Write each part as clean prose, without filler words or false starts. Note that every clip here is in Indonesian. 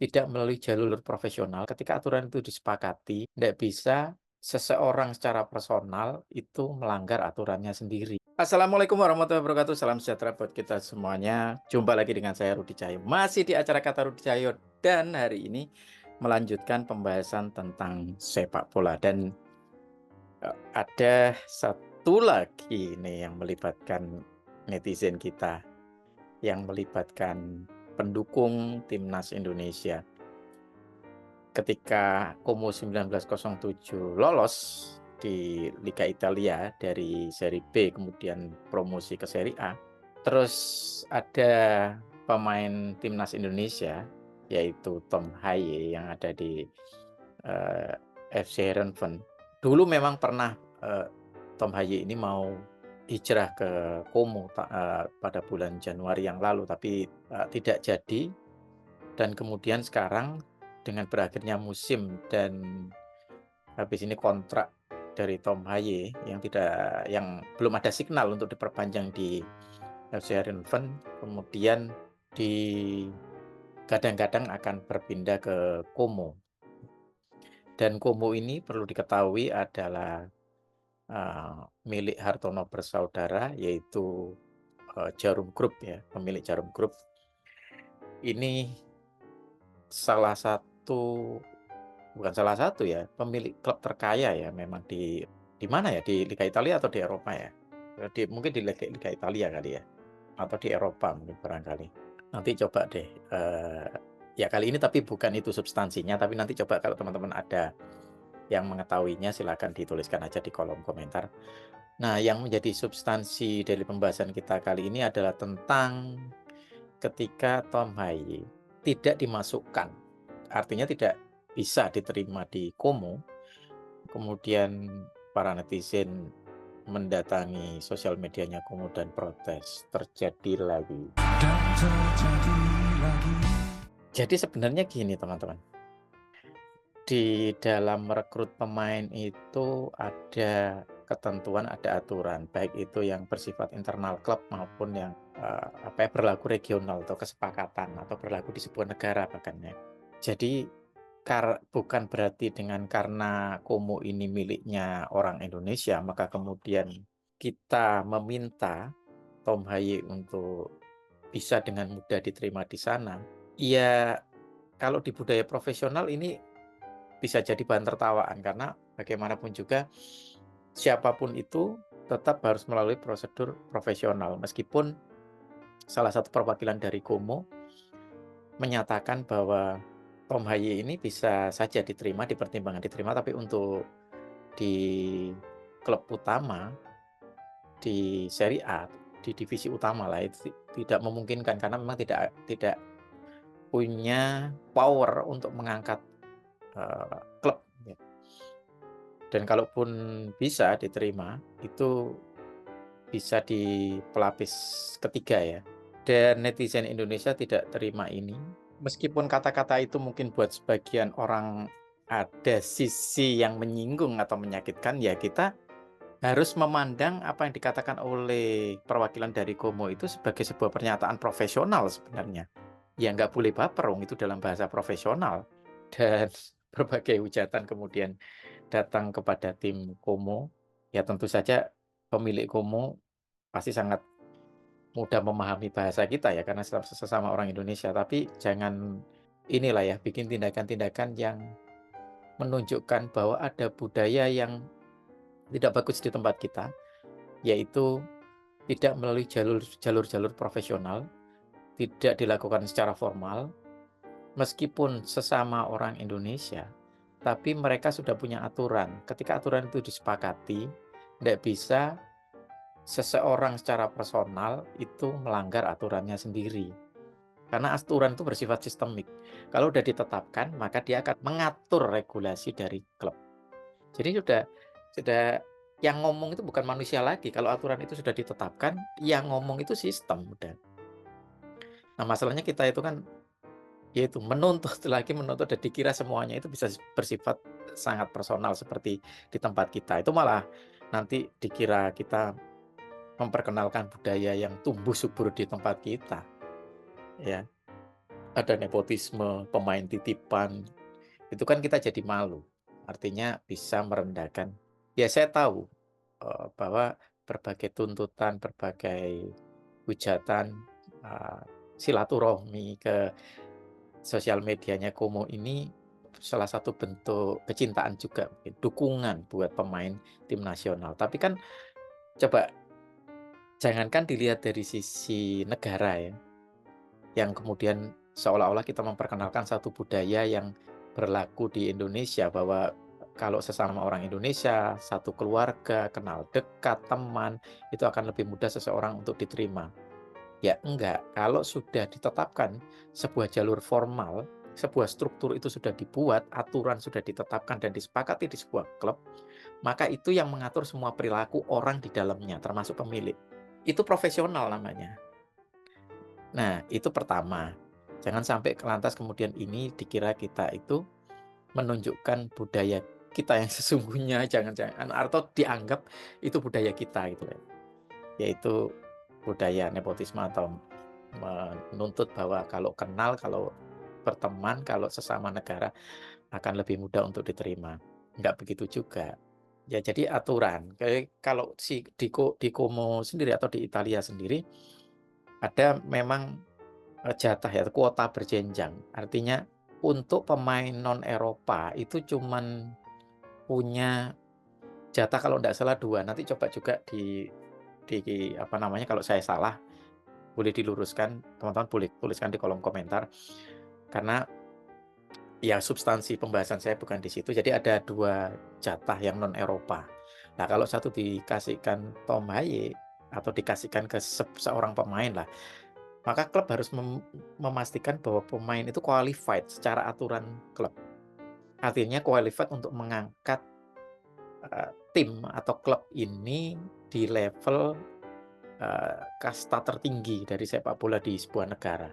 tidak melalui jalur profesional. Ketika aturan itu disepakati, tidak bisa seseorang secara personal itu melanggar aturannya sendiri. Assalamualaikum warahmatullahi wabarakatuh. Salam sejahtera buat kita semuanya. Jumpa lagi dengan saya Rudi Cahyo. Masih di acara Kata Rudi Cahyo dan hari ini melanjutkan pembahasan tentang sepak bola dan ada satu lagi nih yang melibatkan netizen kita, yang melibatkan pendukung timnas Indonesia. Ketika Como 1907 lolos di Liga Italia dari Seri B kemudian promosi ke Seri A, terus ada pemain timnas Indonesia yaitu Tom Haye yang ada di FC Heerenveen. Dulu memang pernah Tom Haye ini mau hijrah ke Como pada bulan Januari yang lalu, tapi tidak jadi. Dan kemudian sekarang dengan berakhirnya musim dan habis ini kontrak dari Tom Haye yang belum ada signal untuk diperpanjang di FC Heerenveen, kemudian digadang-gadang akan berpindah ke Como. Dan Como ini perlu diketahui adalah milik Hartono bersaudara, yaitu Jarum Group ya, pemilik Jarum Group. Ini bukan salah satu ya, pemilik klub terkaya ya memang di mana ya, di Liga Italia atau di Eropa ya? Mungkin di Liga Italia kali ya, atau di Eropa mungkin barangkali. Nanti coba deh, ya kali ini tapi bukan itu substansinya, tapi nanti coba kalau teman-teman ada yang mengetahuinya silakan dituliskan aja di kolom komentar. Nah, yang menjadi substansi dari pembahasan kita kali ini adalah tentang ketika Tom Haye tidak dimasukkan, artinya tidak bisa diterima di Como, kemudian para netizen mendatangi sosial medianya Como dan protes, terjadi lagi. Jadi sebenarnya gini teman-teman, di dalam merekrut pemain itu ada ketentuan, ada aturan, baik itu yang bersifat internal klub maupun yang berlaku regional atau kesepakatan atau berlaku di sebuah negara bahkan ya. Jadi bukan berarti karena Como ini miliknya orang Indonesia, maka kemudian kita meminta Tom Haye untuk bisa dengan mudah diterima di sana. Ya, kalau di budaya profesional ini bisa jadi bahan tertawaan karena bagaimanapun juga siapapun itu tetap harus melalui prosedur profesional, meskipun salah satu perwakilan dari Como menyatakan bahwa Tom Haye ini bisa saja dipertimbangkan diterima, tapi untuk di klub utama di Serie A, di divisi utama lah itu tidak memungkinkan karena memang tidak punya power untuk mengangkat klub ya. Dan kalaupun bisa diterima itu bisa di pelapis ketiga ya. Dan netizen Indonesia tidak terima ini. Meskipun kata-kata itu mungkin buat sebagian orang ada sisi yang menyinggung atau menyakitkan, ya kita harus memandang apa yang dikatakan oleh perwakilan dari Como itu sebagai sebuah pernyataan profesional sebenarnya. Ya nggak boleh baper, itu dalam bahasa profesional. Dan berbagai hujatan kemudian datang kepada tim Como, ya tentu saja pemilik Como pasti sangat mudah memahami bahasa kita ya karena sesama orang Indonesia, tapi jangan inilah ya bikin tindakan-tindakan yang menunjukkan bahwa ada budaya yang tidak bagus di tempat kita, yaitu tidak melalui jalur-jalur profesional, tidak dilakukan secara formal, meskipun sesama orang Indonesia, tapi mereka sudah punya aturan. Ketika aturan itu disepakati, tidak bisa seseorang secara personal itu melanggar aturannya sendiri. Karena aturan itu bersifat sistemik. Kalau sudah ditetapkan, maka dia akan mengatur regulasi dari klub. Jadi sudah yang ngomong itu bukan manusia lagi. Kalau aturan itu sudah ditetapkan, yang ngomong itu sistem udah. Nah, masalahnya kita itu kan yaitu menuntut dan dikira semuanya itu bisa bersifat sangat personal seperti di tempat kita. Itu malah nanti dikira kita memperkenalkan budaya yang tumbuh subur di tempat kita, ya. ada nepotisme, pemain titipan, itu kan kita jadi malu. Artinya bisa merendahkan. Ya saya tahu, bahwa berbagai tuntutan, berbagai hujatan, eee, silaturahmi ke sosial medianya Komo ini salah satu bentuk kecintaan juga mungkin, dukungan buat pemain tim nasional. Tapi kan coba jangankan dilihat dari sisi negara ya, yang kemudian seolah-olah kita memperkenalkan satu budaya yang berlaku di Indonesia bahwa kalau sesama orang Indonesia, satu keluarga, kenal dekat, teman, itu akan lebih mudah seseorang untuk diterima. Ya enggak, kalau sudah ditetapkan sebuah jalur formal, sebuah struktur itu sudah dibuat, aturan sudah ditetapkan dan disepakati di sebuah klub, maka itu yang mengatur semua perilaku orang di dalamnya, termasuk pemilik. Itu profesional namanya. Nah, itu pertama. Jangan sampai lantas kemudian ini dikira kita itu menunjukkan budaya kita yang sesungguhnya, jangan-jangan atau dianggap itu budaya kita gitu ya. Yaitu budaya nepotisme atau menuntut bahwa kalau kenal, kalau berteman, kalau sesama negara akan lebih mudah untuk diterima. Enggak begitu juga. Ya jadi aturan, kayak kalau di Como sendiri atau di Italia sendiri, ada memang, jatah ya, kuota berjenjang. Artinya untuk pemain non Eropa itu cuman punya jatah kalau nggak salah 2, nanti coba juga di apa namanya, kalau saya salah boleh diluruskan, teman-teman boleh tuliskan di kolom komentar, karena ya substansi pembahasan saya bukan di situ. Jadi ada 2 jatah yang non Eropa. Nah, kalau satu dikasihkan Tom Haye atau dikasihkan ke seorang pemain lah, maka klub harus memastikan bahwa pemain itu qualified secara aturan klub. Artinya qualified untuk mengangkat, tim atau klub ini di level, kasta tertinggi dari sepak bola di sebuah negara.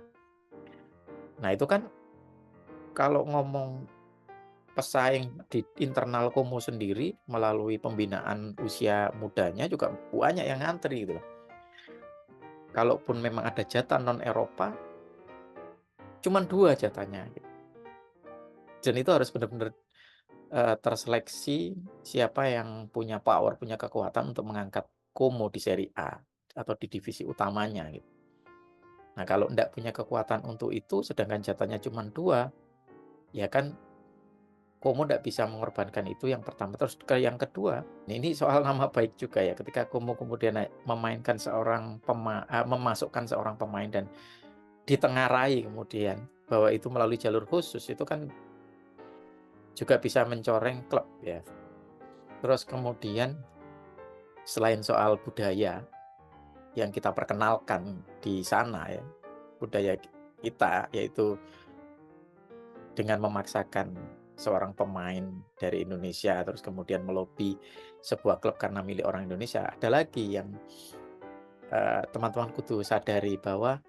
Nah, itu kan kalau ngomong pesaing di internal Komo sendiri melalui pembinaan usia mudanya juga banyak yang ngantri gitu loh. Kalaupun memang ada jatah non Eropa, cuman 2 jatahnya gitu. Dan itu harus benar-benar, terseleksi siapa yang punya power, punya kekuatan untuk mengangkat Komo di Serie A atau di divisi utamanya gitu. Nah, kalau ndak punya kekuatan untuk itu sedangkan jatahnya cuman 2, ya kan Komo ndak bisa mengorbankan itu yang pertama. Terus ke yang kedua, ini soal nama baik juga ya, ketika Komo kemudian memainkan memasukkan seorang pemain dan ditengarai kemudian bahwa itu melalui jalur khusus, itu kan juga bisa mencoreng klub ya. Terus kemudian selain soal budaya yang kita perkenalkan di sana ya, budaya kita yaitu dengan memaksakan seorang pemain dari Indonesia, terus kemudian melobi sebuah klub karena milik orang Indonesia, ada lagi yang, teman-teman kudu sadari bahwa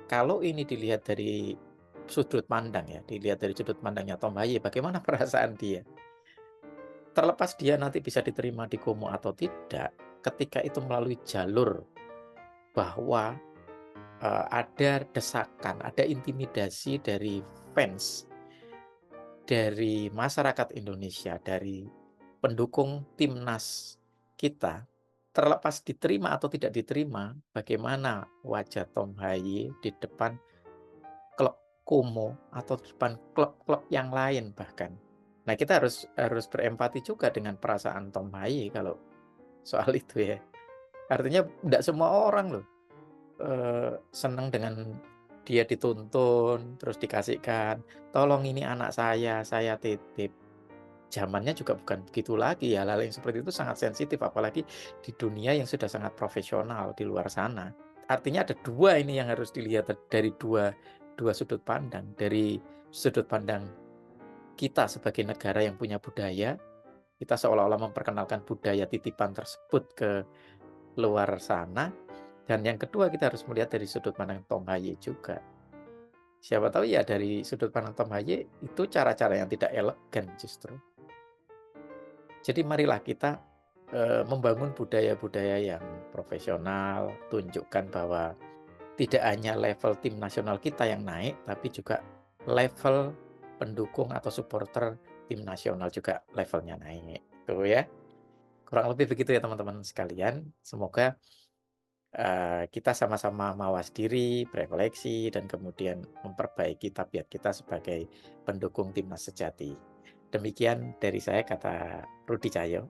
kalau ini dilihat dari sudut pandang ya, dilihat dari sudut pandangnya Tom Haye, bagaimana perasaan dia? Terlepas dia nanti bisa diterima di Como atau tidak, ketika itu melalui jalur bahwa, ada desakan, ada intimidasi dari fans, dari masyarakat Indonesia, dari pendukung timnas kita, terlepas diterima atau tidak diterima, bagaimana wajah Tom Haye di depan klub Como atau di depan klub-klub yang lain bahkan. Nah, kita harus berempati juga dengan perasaan Tom Haye kalau soal itu ya. Artinya tidak semua orang loh, senang dengan dia dituntun, terus dikasihkan, "Tolong ini anak saya titip." Zamannya juga bukan begitu lagi ya, hal-hal yang seperti itu sangat sensitif, apalagi di dunia yang sudah sangat profesional di luar sana. Artinya ada 2 ini yang harus dilihat dari dua dua sudut pandang. Dari sudut pandang kita sebagai negara yang punya budaya, kita seolah-olah memperkenalkan budaya titipan tersebut ke luar sana, dan yang kedua kita harus melihat dari sudut pandang Tom Haye juga. Siapa tahu ya dari sudut pandang Tom Haye itu cara-cara yang tidak elegan justru. Jadi marilah kita, membangun budaya-budaya yang profesional, tunjukkan bahwa tidak hanya level tim nasional kita yang naik, tapi juga level pendukung atau supporter tim nasional juga levelnya naik, gitu ya. Kurang lebih begitu ya teman-teman sekalian. Semoga kita sama-sama mawas diri, berekoleksi, dan kemudian memperbaiki tabiat kita sebagai pendukung timnas sejati. Demikian dari saya, kata Rudi Cahyo.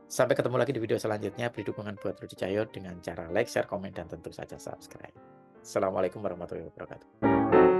Sampai ketemu lagi di video selanjutnya. Beri dukungan buat Rudi Cahyo dengan cara like, share, komen, dan tentu saja subscribe. Assalamualaikum warahmatullahi wabarakatuh.